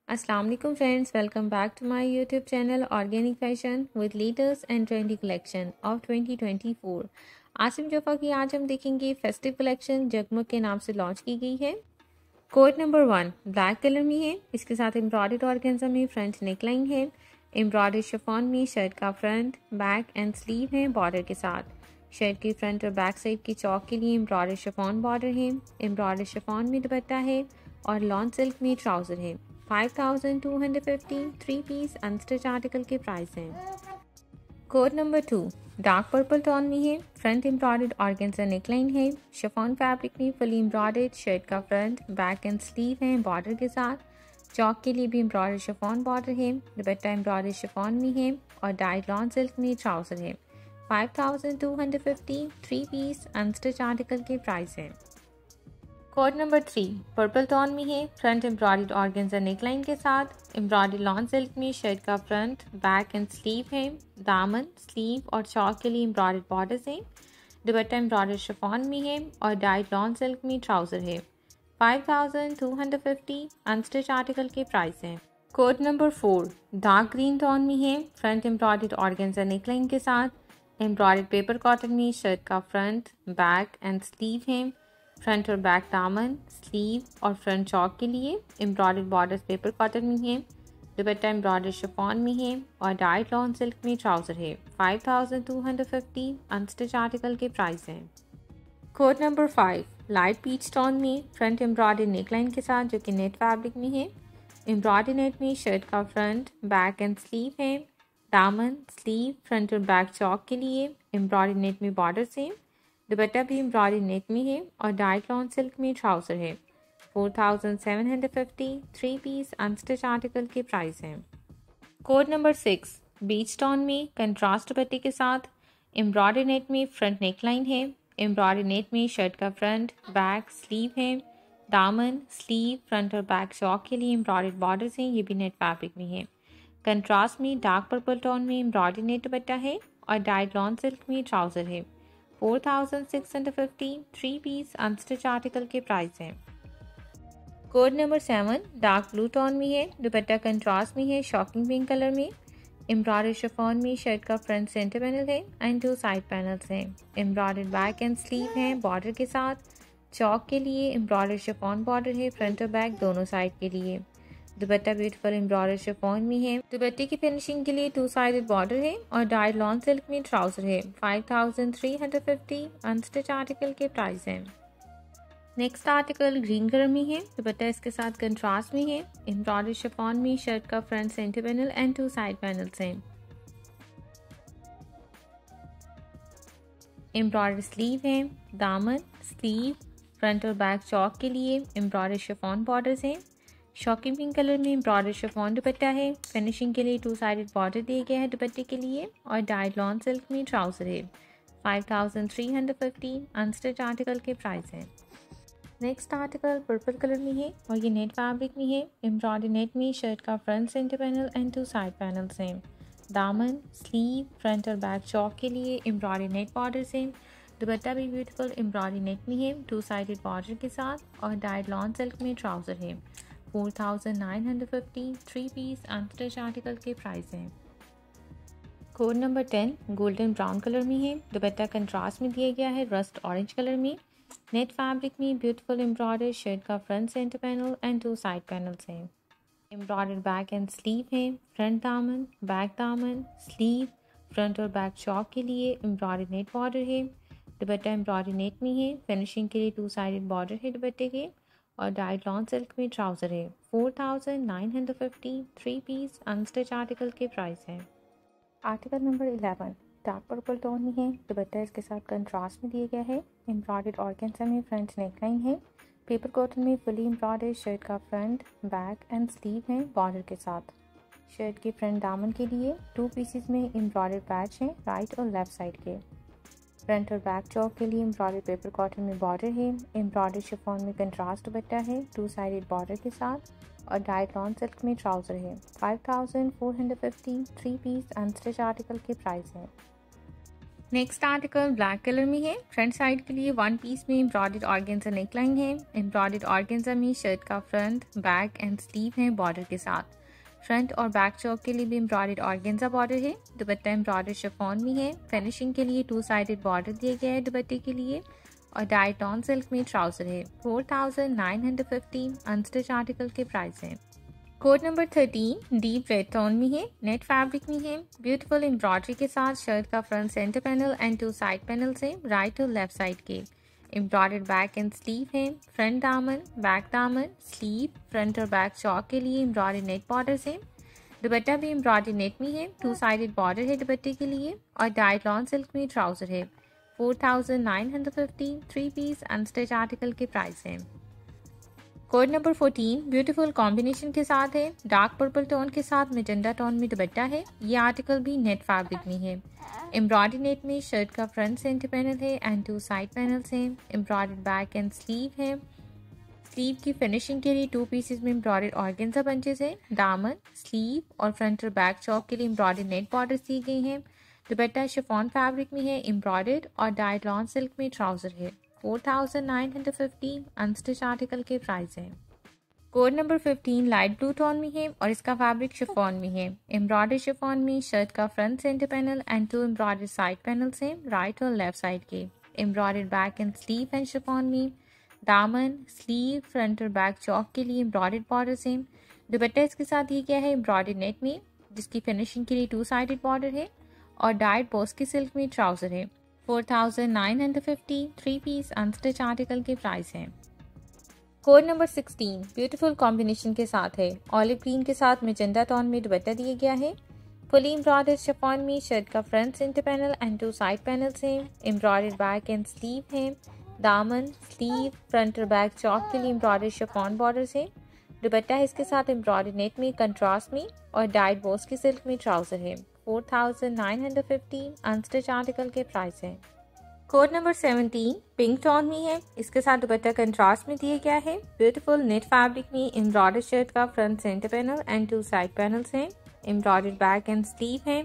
अस्सलाम वालेकुम friends, welcome back to my YouTube channel organic fashion with latest and trendy collection of 2024। Asim Jofa की आज हम देखेंगे फेस्टिव कलेक्शन जगमग के नाम से लॉन्च की गई है। कोड नंबर 1 ब्लैक कलर में है। इसके साथ एम्ब्रॉयडर्ड ऑर्गेन्जा में फ्रंट नेकलाइन है। एम्ब्रॉयडर्ड शिफॉन में शर्ट का फ्रंट बैक एंड स्लीव है बॉर्डर के साथ। शर्ट की फ्रंट और बैक साइड की चौक के लिए एम्ब्रॉयडर्ड शिफॉन बॉर्डर है। एम्ब्रॉयडर्ड शिफॉन में दुपट्टा है और लॉन सिल्क में ट्राउजर है। 5250 3 पीस अनस्टिच आर्टिकल के प्राइस हैं। Code number 2 dark purple tone में है। फ्रंट एम्ब्रॉयडर्ड ऑर्गेन्जा नेकलाइन है। शिफॉन फैब्रिक में फुली एम्ब्रॉयडर्ड शर्ट का फ्रंट बैक एंड स्लीव है बॉर्डर के साथ। चौक के लिए भी एम्ब्रॉयडर्ड शिफॉन बॉर्डर है। दुपट्टा एम्ब्रॉयडर्ड शिफॉन में है और डाइड लॉन सिल्क में ट्राउजर है। 5250 3 पीस अनस्टिच आर्टिकल के प्राइस हैं। कोड नंबर 3 पर्पल टोन में है। फ्रंट एम्ब्रॉयडर्ड ऑर्गेन्जा नेकलाइन के साथ एम्ब्रॉयडर्ड लॉन सिल्क में शर्ट का फ्रंट बैक एंड स्लीव है। दामन स्लीव और चौक के लिए एम्ब्रॉयडर्ड बॉर्डर्स हैं। दुपट्टा एम्ब्रॉयडर्ड शिफॉन में है और डाइड लॉन सिल्क में ट्राउजर है। 5250 अनस्टिच आर्टिकल के प्राइस हैं। Code number 4 dark green tone में है। फ्रंट एम्ब्रॉयडर्ड ऑर्गेन्जा नेकलाइन के साथ एम्ब्रॉयडर्ड पेपर कॉटन में शर्ट का फ्रंट बैक एंड स्लीव है। फ्रंट और बैक दामन स्लीव और फ्रंट चौक के लिए एम्ब्रॉयडर्ड बॉर्डर्स पेपर कॉटन में है। दुपट्टा एम्ब्रॉयडर्ड शिफॉन में है और डाइड लॉन सिल्क में ट्राउजर है। 5250 अनस्टिच आर्टिकल के प्राइस हैं। Code number 5 light peach tone में फ्रंट एम्ब्रॉयडर्ड नेकलाइन के साथ जो कि नेट फैब्रिक में है। एम्ब्रॉयडर्ड नेट में शर्ट का फ्रंट बैक एंड स्लीव है। दामन स्लीव फ्रंट और बैक चौक के लिए एम्ब्रॉयडर्ड नेट में बॉर्डर्स हैं। दुपट्टा भी एम्ब्रॉयडर्ड नेट में है और डाइड लॉन सिल्क में ट्राउजर है। 4750 3 पीस अनस्टिच आर्टिकल के प्राइस हैं। कोड नंबर 6 बीच टोन में कंट्रास्ट दुपट्टे के साथ एम्ब्रॉयडर्ड नेट में फ्रंट नेकलाइन है। एम्ब्रॉयडर्ड नेट में शर्ट का फ्रंट बैक स्लीव है। दामन स्लीव फ्रंट और बैक चौक के लिए एम्ब्रॉयडर्ड बॉर्डर्स हैं। ये भी नेट फैब्रिक में है। कंट्रास्ट में डार्क पर्पल टोन में एम्ब्रॉयडर्ड नेट दुपट्टा है और डाइड लॉन सिल्क में ट्राउजर है। 4650 3 पीस अनस्टिच आर्टिकल के प्राइस हैं। Code number 7 dark blue tone में है। दुपट्टा कंट्रास्ट में है शॉकिंग पिंक कलर में। एम्ब्रॉयडर्ड शिफॉन में शर्ट का फ्रंट सेंटर पैनल है एंड 2 साइड पैनल्स हैं। एम्ब्रॉयडर्ड बैक एंड स्लीव है बॉर्डर के साथ। चौक के लिए एम्ब्रॉयडर्ड शिफॉन बॉर्डर है फ्रंट और बैक दोनों साइड के लिए। दुपट्टा ब्यूटीफुल एम्ब्रॉयडर्ड शिफॉन में है। दुपट्टे की फिनिशिंग के लिए 2 साइडेड बॉर्डर है और डाइड लॉन सिल्क में ट्राउजर है। 5350 अनस्टिच आर्टिकल के प्राइस हैं। नेक्स्ट आर्टिकल ग्रीन कलर में है। दुपट्टा इसके साथ कंट्रास्ट में है। एम्ब्रॉयडर्ड शिफॉन में शर्ट का front centre panel and 2 side panels हैं। एम्ब्रॉयडर्ड स्लीव है। दामन स्लीव फ्रंट और बैक चौक के लिए एम्ब्रॉयडर्ड शिफॉन बॉर्डर्स हैं। शॉकिंग पिंक कलर में एम्ब्रॉयडर्ड शिफॉन दुपट्टा है। फिनिशिंग के लिए 2 साइडेड बॉर्डर दिए गए हैं दुपट्टे के लिए और डाइड लॉन सिल्क में ट्राउजर है। 5350 अनस्टिच आर्टिकल के प्राइस हैं। नेक्स्ट आर्टिकल पर्पल कलर में है और ये नेट फैब्रिक में है। एम्ब्रॉयडर्ड नेट में शर्ट का front centre panel and 2 side panels हैं। दामन स्लीव फ्रंट और बैक चौक के लिए एम्ब्रॉयडर्ड नेट बॉर्डर्स हैं। दुपट्टा भी ब्यूटीफुल एम्ब्रॉयडर्ड नेट में है 2 साइडेड बॉर्डर के साथ और डाइड लॉन सिल्क में ट्राउजर है। 4950 3 पीस अनस्टिच आर्टिकल के प्राइस हैं। Code number 10 golden brown colour में है। दुपट्टा कंट्रास्ट में दिया गया है रस्ट ऑरेंज कलर में। नेट फैब्रिक में ब्यूटीफुल एम्ब्रॉयडर्ड शर्ट का front centre panel and 2 side panels हैं। एम्ब्रॉयडर्ड बैक एंड स्लीव है। फ्रंट दामन बैक दामन स्लीव फ्रंट और बैक चौक के लिए एम्ब्रॉयडर्ड नेट बॉर्डर है। दुपट्टा एम्ब्रॉयडर्ड नेट में है। फिनिशिंग के लिए 2 साइडेड बॉर्डर है दुपट्टे के और डाइड लॉन सिल्क में ट्राउजर है। 4950 3 पीस अनस्टिच आर्टिकल के प्राइस हैं। Article number 11 dark purple tone में है। दुपट्टा इसके साथ कंट्रास्ट में दिया गया है। एम्ब्रॉयडर्ड ऑर्गेन्जा में फ्रंट नेकलाइन है। पेपर कॉटन में फुली एम्ब्रॉयडर्ड शर्ट का फ्रंट बैक एंड स्लीव है बॉर्डर के साथ। शर्ट के फ्रंट दामन के लिए 2 पीसेस में एम्ब्रॉयडर्ड पैच हैं राइट और लेफ्ट साइड के। फ्रंट और बैक चौक के लिए एम्ब्रॉयडर्ड पेपर कॉटन में बॉर्डर है। एम्ब्रॉयडर्ड शिफॉन में कंट्रास्ट दुपट्टा है 2 साइडेड बॉर्डर के साथ और डाइड लॉन सिल्क में ट्राउजर है। 5450 3 पीस अनस्टिच आर्टिकल के प्राइस हैं। नेक्स्ट आर्टिकल ब्लैक कलर में है। फ्रंट साइड के लिए वन पीस में एम्ब्रॉयडर्ड ऑर्गेन्जा नेकलाइन है। एम्ब्रॉयडर्ड ऑर्गेन्जा में शर्ट का फ्रंट, बैक एंड स्लीव है बॉर्डर के साथ। फ्रंट और बैक चौक के लिए भी एम्ब्रॉयडर्ड ऑर्गेन्जा बॉर्डर है। दुपट्टा एम्ब्रॉयडर्ड शिफॉन में है। फिनिशिंग के लिए 2 साइडेड बॉर्डर दिया गया है दुपट्टे के लिए और डाइट ऑन सिल्क में ट्राउजर है। 4950 अनस्टिच आर्टिकल के प्राइस हैं। Code number 13 deep red tone में है। नेट फैब्रिक में है। ब्यूटीफुल एम्ब्रॉयडरी के साथ शर्ट का front centre panel and 2 side panel से राइट और लेफ्ट साइड के। एम्ब्रॉयडर्ड बैक एंड स्लीव है। फ्रंट दामन, बैक दामन, स्लीव, फ्रंट और बैक चौक के लिए एम्ब्रॉयडर्ड नेट बॉर्डर से। दुपट्टा भी एम्ब्रॉयडर्ड नेट में है। 2 साइडेड बॉर्डर है दुपट्टे के लिए और डाइट लॉन सिल्क में ट्राउजर है। 4950 3 पीस अनस्टिच आर्टिकल के प्राइस हैं। कोड नंबर 14 ब्यूटीफुल कॉम्बिनेशन के साथ है। डार्क पर्पल टोन के साथ मेजेंडा टोन में दुपट्टा है। ये आर्टिकल भी नेट फैब्रिक में है। एम्ब्रॉयडरी नेट में शर्ट का फ्रंट सेंटर पैनल है एंड 2 साइड पैनल्स हैं। एम्ब्रॉयडर्ड बैक एंड स्लीव है। स्लीव की फिनिशिंग के लिए 2 पीसेस में एम्ब्रॉयडर्ड ऑर्गेन्जा बंचेस है। दामन, स्लीव और फ्रंट और बैक चौक के लिए एम्ब्रॉयडर्ड नेट बॉर्डर्स दिए गए हैं। दुपट्टा शिफॉन फैब्रिक में है। एम्ब्रॉयडर्ड और डाइट लॉन सिल्क में ट्राउजर है। 4950 अनस्टिच आर्टिकल के प्राइस हैं। Code number 15 light blue tone में है और इसका फैब्रिक शिफॉन में है। एम्ब्रॉयडर्ड शिफॉन में शर्ट का front centre panel and 2 embroidered side panels हैं राइट और लेफ्ट साइड के। Embroidered back and sleeve and chiffon में। दामन, स्लीव, फ्रंट और बैक चौक के लिए एम्ब्रॉयडर्ड बॉर्डर्स हैं। दुपट्टा इसके साथ दिया गया है एम्ब्रॉयडर्ड नेट में जिसकी फिनिशिंग के लिए 2 साइडेड बॉर्डर है और डाइट बोस्की सिल्क में ट्राउजर है। 4950 3 पीस अनस्टिच आर्टिकल के प्राइस हैं। कोड नंबर 16 ब्यूटीफुल कॉम्बिनेशन के साथ है। ऑलिव ग्रीन के साथ मेजेंडा टोन में दुपट्टा दिया गया है। फुली एम्ब्रॉयडर्ड शिफॉन में शर्ट का front centre panel and 2 side panels हैं। एम्ब्रॉयडर्ड बैक एंड स्लीव है। दामन, स्लीव, फ्रंट और बैक चौक के लिए एम्ब्रॉयडर्ड शिफॉन बॉर्डर है। दुपट्टा है इसके साथ एम्ब्रॉयडर्ड नेट में कंट्रास्ट में और डाइट बोस्की सिल्क में ट्राउजर है। 4950 अनस्टिच आर्टिकल के प्राइस हैं। कोड नंबर 17 पिंक टोन में है। इसके साथ दुपट्टा कंट्रास्ट में दिया गया है। ब्यूटीफुल नेट फैब्रिक में एम्ब्रॉयडर्ड शर्ट का front centre panel and 2 side panels हैं। एम्ब्रॉयडर्ड बैक एंड स्लीव है।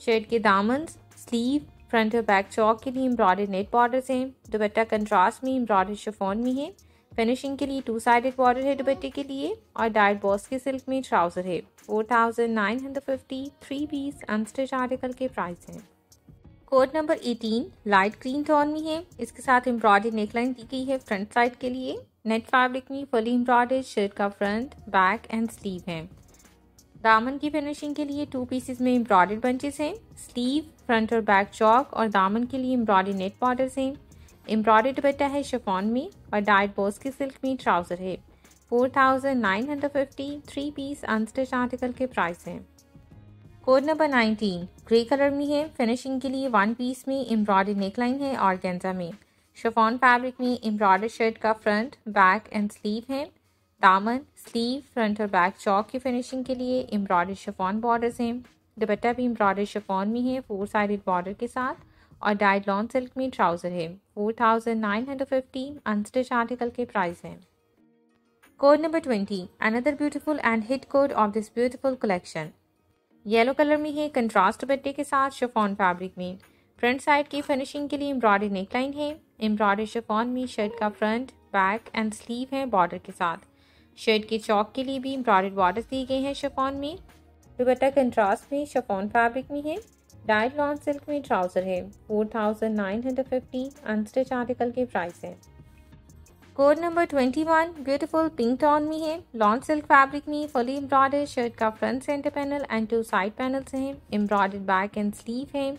शर्ट के दामन, स्लीव, फ्रंट और बैक चौक के लिए एम्ब्रॉयडर्ड नेट बॉर्डर्स हैं। दुपट्टा कंट्रास्ट में एम्ब्रॉयडर्ड शिफॉन में है। फिनिशिंग के लिए 2 साइडेड बॉर्डर है दुपट्टे के लिए और डाइट बोस्की सिल्क में ट्राउजर है। 4950 3 पीस अनस्टिच आर्टिकल के प्राइस हैं। Code number 18 light green tone में है। इसके साथ एम्ब्रॉयडर्ड नेकलाइन दी गई है फ्रंट साइड के लिए। नेट फैब्रिक में फुली एम्ब्रॉयडर्ड शर्ट का फ्रंट, बैक एंड स्लीव है। दामन की फिनिशिंग के लिए 2 पीसेस में एम्ब्रॉयडर्ड बंचेस हैं। स्लीव, फ्रंट और बैक चौक और दामन के लिए एम्ब्रॉयडर्ड नेट बॉर्डर्स हैं। एम्ब्रॉयडर्ड दुपट्टा है शिफॉन में और डाइट बोस्की सिल्क में ट्राउजर है। 4950 3 पीस अनस्टिच आर्टिकल के प्राइस हैं। कोड नंबर 19 ग्रे कलर में है। फिनिशिंग के लिए 1 पीस में एम्ब्रॉयडर्ड नेकलाइन है ऑर्गेन्जा में। शिफॉन फैब्रिक में एम्ब्रॉयडर्ड शर्ट का फ्रंट, बैक एंड स्लीव है। दामन, स्लीव, फ्रंट और बैक चौक की फिनिशिंग के लिए एम्ब्रॉयडर्ड शिफॉन बॉर्डर्स हैं। दुपट्टा भी एम्ब्रॉयडर्ड शिफॉन में है 4 साइडेड बॉर्डर के साथ और डाइट लॉन सिल्क में ट्राउजर है। 4950 अनस्टिच आर्टिकल के प्राइस हैं। Code number 20 another beautiful and hit code of this beautiful collection. Yellow colour में है कंट्रास्ट दुपट्टे के साथ शिफॉन फैब्रिक में। फ्रंट साइड की फिनिशिंग के लिए एम्ब्रॉयडर्ड नेकलाइन है। एम्ब्रॉयडर्ड शिफॉन में शर्ट का फ्रंट, बैक एंड स्लीव है बॉर्डर के साथ। शर्ट के चौक के लिए भी एम्ब्रॉयडर्ड बॉर्डर दिए गए हैं शिफॉन में। दुपट्टा कंट्रास्ट में शिफॉन फैब्रिक में है। डाइट लॉन सिल्क में ट्राउजर है। 4950 अनस्टिच आर्टिकल के प्राइस है। Code number 21 beautiful pink tone में है। लॉन सिल्क फैब्रिक में फुली एम्ब्रॉयडर्ड शर्ट का front centre panel and 2 side panels हैं। एम्ब्रॉयडर्ड बैक एंड स्लीव है।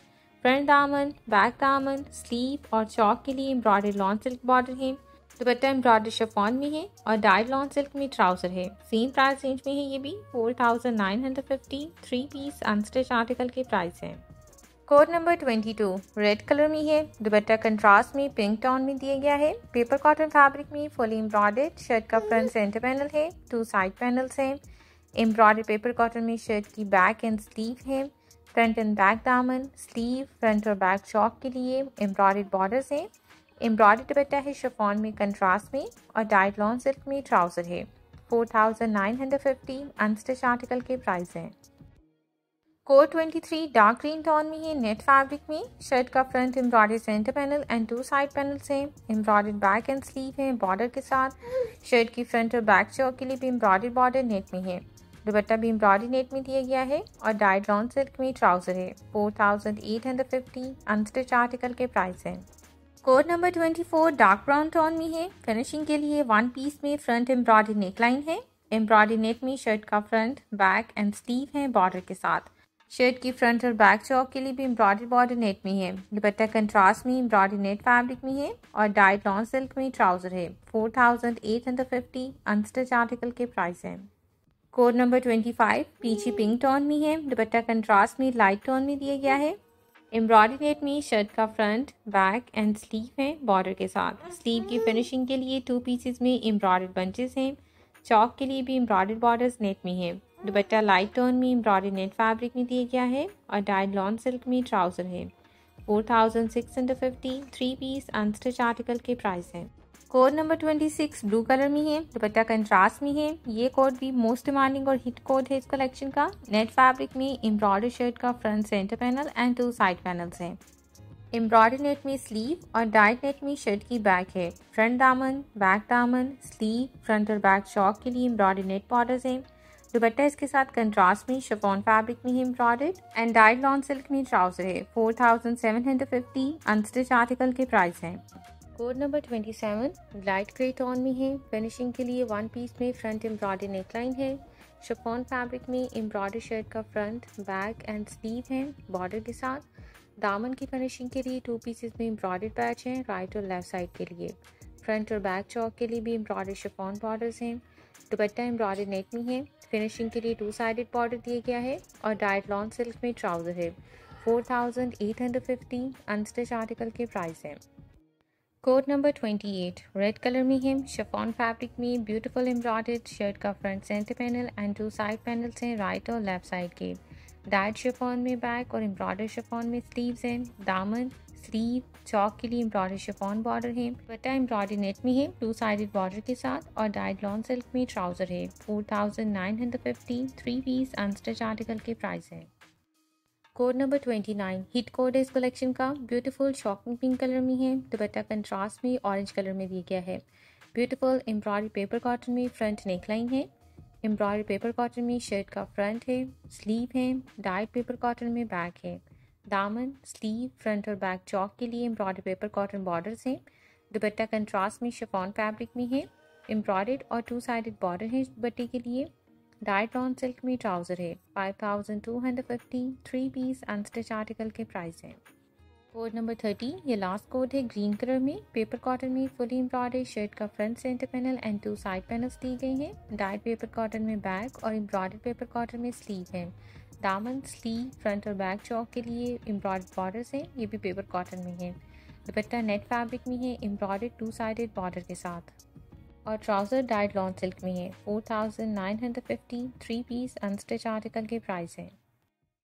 फ्रंट दामन, बैक दामन, स्लीव और चौक के लिए एम्ब्रॉयडर्ड लॉन सिल्क बॉर्डर है। दुपट्टा एम्ब्रॉयडर्ड शिफॉन में है और डाइट लॉन सिल्क में ट्राउजर है। सेम प्राइस रेंज में है ये भी। 4950 3 पीस अनस्टिच आर्टिकल के प्राइस है। कोड नंबर 22 रेड कलर में है। दुपट्टा कंट्रास्ट में पिंक टोन में दिया गया है। पेपर कॉटन फैब्रिक में फुली एम्ब्रॉयडर्ड शर्ट का फ्रंट सेंटर पैनल है। 2 साइड पैनल्स हैं। एम्ब्रॉयडर्ड पेपर कॉटन में शर्ट की बैक एंड स्लीव है। फ्रंट एंड बैक दामन, स्लीव, फ्रंट और बैक चौक के लिए एम्ब्रॉयडर्ड बॉर्डर्स हैं। एम्ब्रॉयडर्ड दुपट्टा है शिफॉन में कंट्रास्ट में और डाइट लॉन सिल्क में ट्राउजर है। 4950 अनस्टिच आर्टिकल के प्राइस हैं। कोड 23 डार्क ग्रीन टोन में है, नेट फैब्रिक में। शर्ट का front embroidery centre panel and 2 side panels हैं। एम्ब्रॉयडर्ड बैक एंड स्लीव है बॉर्डर के साथ। शर्ट की फ्रंट और बैक चौक के लिए भी एम्ब्रॉयडर्ड बॉर्डर नेट में है। दुपट्टा भी एम्ब्रॉयडरी नेट में दिया गया है और डाइड लॉन सिल्क में ट्राउजर है। 4850 अनस्टिच आर्टिकल के प्राइस हैं। Code number 24 dark brown tone में है। फिनिशिंग के लिए वन पीस में फ्रंट एम्ब्रॉयडरी नेकलाइन है। एम्ब्रॉयडरी नेट में शर्ट का फ्रंट, बैक एंड स्लीव है बॉर्डर के साथ। शर्ट की फ्रंट और बैक चौक के लिए भी एम्ब्रॉयडरी बॉर्डर नेट में है। दुपट्टा कंट्रास्ट में एम्ब्रॉयडरी नेट फैब्रिक में है और डाइड लॉन सिल्क में ट्राउजर है। 4850 अनस्टिच आर्टिकल के प्राइस हैं। कोड नंबर 25 पीची पिंक टोन में है। दुपट्टा कंट्रास्ट में लाइट टोन में दिया गया है। एम्ब्रॉयडरी नेट में शर्ट का फ्रंट, बैक एंड स्लीव है बॉर्डर के साथ। स्लीव की फिनिशिंग के लिए 2 पीसेस में एम्ब्रॉयडर्ड बंचेस हैं। चौक के लिए भी एम्ब्रॉयडर्ड बॉर्डर्स नेट में है। दुपट्टा लाइट टोन में एम्ब्रॉयडरी नेट फैब्रिक में दिया गया है और डाइड लॉन सिल्क में ट्राउजर है। 4650 3 पीस अनस्टिच आर्टिकल के प्राइस हैं। कोड नंबर 26 ब्लू कलर में है। दुपट्टा कंट्रास्ट में है। ये कोड भी मोस्ट डिमांडिंग और हिट कोड है इस कलेक्शन का। नेट फैब्रिक में एम्ब्रॉयडरी शर्ट का front centre panel and 2 side panels हैं। एम्ब्रॉयडरी नेट में स्लीव और डाइड नेट में शर्ट की बैक है। फ्रंट दामन, बैक दामन, स्लीव, फ्रंट और बैक चौक के लिए एम्ब्रॉयडरी नेट बॉर्डर्स हैं। दुपट्टा इसके साथ कंट्रास्ट में शिफॉन फैब्रिक में है embroidered and died lawn silk में ट्राउजर है। 4750 अनस्टिच आर्टिकल के प्राइस हैं। Code number 27 light grey tone में है। फिनिशिंग के लिए वन पीस में फ्रंट एम्ब्रॉयडरी नेकलाइन है। शिफॉन फैब्रिक में एम्ब्रॉयडरी शर्ट का फ्रंट, बैक एंड स्लीव है बॉर्डर के साथ। दामन की फिनिशिंग के लिए 2 पीसेस में एम्ब्रॉयडर्ड पैच हैं राइट और लेफ्ट साइड के लिए। फ्रंट और बैक चौक के लिए भी एम्ब्रॉयडरी शिफॉन बॉर्डर्स हैं। दुपट्टा एम्ब्रॉयडरी नेट में है। फिनिशिंग के लिए 2 साइडेड बॉर्डर दिया गया है और डाइड लॉन सिल्क में ट्राउजर है। 4850 अनस्टिच आर्टिकल के प्राइस हैं। कोड नंबर 28 रेड कलर में है। शिफॉन फैब्रिक में ब्यूटीफुल एम्ब्रॉयडर्ड शर्ट का front centre panel and 2 side panels हैं राइट और लेफ्ट साइड के। डाइड शिफॉन में बैक और एम्ब्रॉयडर्ड शिफॉन में स्लीव्स हैं। दामन, स्लीव, चौक के लिए एम्ब्रॉयडरी शिफॉन बॉर्डर है। दुपट्टा एम्ब्रॉयडरी नेट में है 2 साइडेड बॉर्डर के साथ और डाइड लॉन सिल्क में ट्राउजर है। 4950 3 पीस अनस्टिच आर्टिकल के प्राइस है। कोड नंबर 29 हिट कोड है इस कलेक्शन का। ब्यूटीफुल शॉकिंग पिंक कलर में है। दुपट्टा कंट्रास्ट में ऑरेंज कलर में दिया गया है। ब्यूटीफुल एम्ब्रॉयडरी पेपर कॉटन में फ्रंट नेकलाइन है। एम्ब्रॉयडरी पेपर कॉटन में शर्ट का फ्रंट है, स्लीव है। डाइड पेपर कॉटन में बैक है। दामन, स्लीव, फ्रंट और बैक चौक के लिए एम्ब्रॉयडरी पेपर कॉटन बॉर्डर्स हैं। दुपट्टा कंट्रास्ट में शिफॉन फैब्रिक में है। एम्ब्रॉयडर्ड और 2 साइडेड बॉर्डर है दुपट्टे के लिए। डाइड लॉन सिल्क में ट्राउजर है। 5250 3 पीस अनस्टिच आर्टिकल के प्राइस हैं। कोड नंबर 30 ये लास्ट कोड है ग्रीन कलर में। पेपर कॉटन में फुली एम्ब्रॉयडरी शर्ट का front centre panel and 2 side panels दी गई हैं। डाइड पेपर कॉटन में बैक और एम्ब्रॉयडर्ड पेपर कॉटन में स्लीव है। दामन, स्लीव, फ्रंट और बैक चौक के लिए एम्ब्रॉयडर्ड बॉर्डर्स हैं। ये भी पेपर कॉटन में है। दुपट्टा नेट फैब्रिक में है एम्ब्रॉयडर्ड 2 साइडेड बॉर्डर के साथ और ट्राउजर डाइड लॉन सिल्क में है। 4950 3 पीस अनस्टिच आर्टिकल के प्राइस है।